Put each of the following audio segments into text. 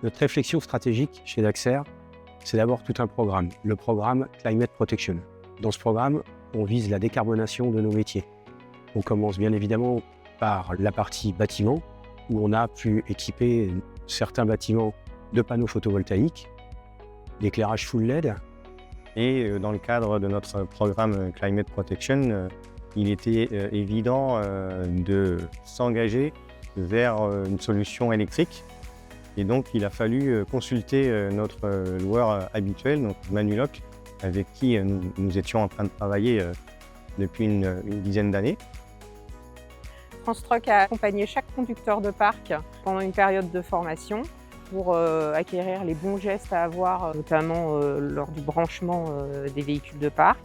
Notre réflexion stratégique chez Daxer, c'est d'abord tout un programme, le programme Climate Protection. Dans ce programme, on vise la décarbonation de nos métiers. On commence bien évidemment par la partie bâtiment, où on a pu équiper certains bâtiments de panneaux photovoltaïques, d'éclairage full LED. Et dans le cadre de notre programme Climate Protection, il était évident de s'engager vers une solution électrique. Et donc, il a fallu consulter notre loueur habituel, donc Manuloc, avec qui nous étions en train de travailler depuis une dizaine d'années. France Truck a accompagné chaque conducteur de parc pendant une période de formation pour acquérir les bons gestes à avoir, notamment lors du branchement des véhicules de parc.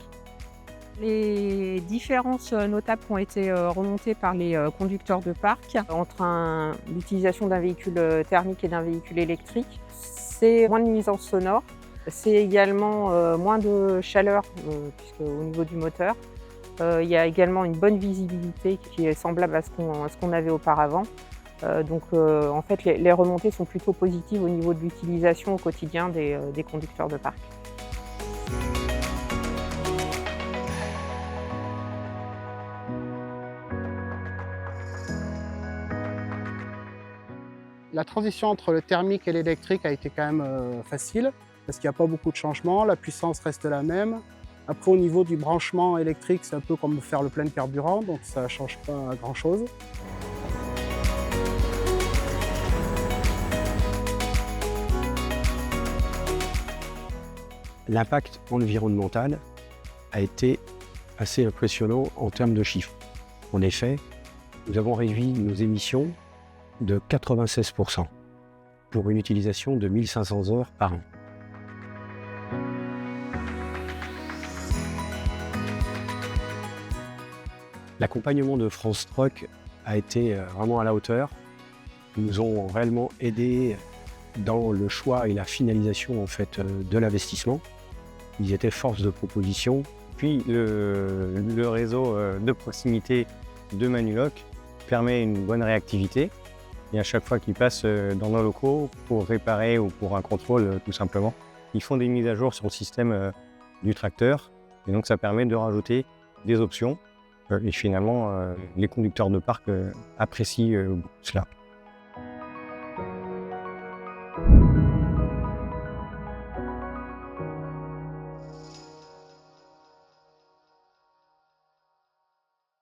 Les différences notables qui ont été remontées par les conducteurs de parc entre l'utilisation d'un véhicule thermique et d'un véhicule électrique, c'est moins de nuisances sonores, c'est également moins de chaleur puisque au niveau du moteur. Il y a également une bonne visibilité qui est semblable à ce qu'on avait auparavant. En fait, les remontées sont plutôt positives au niveau de l'utilisation au quotidien des conducteurs de parc. La transition entre le thermique et l'électrique a été quand même facile parce qu'il n'y a pas beaucoup de changements, la puissance reste la même. Après, au niveau du branchement électrique, c'est un peu comme faire le plein de carburant, donc ça ne change pas grand-chose. L'impact environnemental a été assez impressionnant en termes de chiffres. En effet, nous avons réduit nos émissions de 96% pour une utilisation de 1500 heures par an. L'accompagnement de France Truck a été vraiment à la hauteur. Ils nous ont réellement aidés dans le choix et la finalisation en fait, de l'investissement. Ils étaient force de proposition. Puis le réseau de proximité de Manuloc permet une bonne réactivité. Et à chaque fois qu'ils passent dans nos locaux pour réparer ou pour un contrôle tout simplement, ils font des mises à jour sur le système du tracteur. Et donc ça permet de rajouter des options. Et finalement, les conducteurs de parc apprécient cela.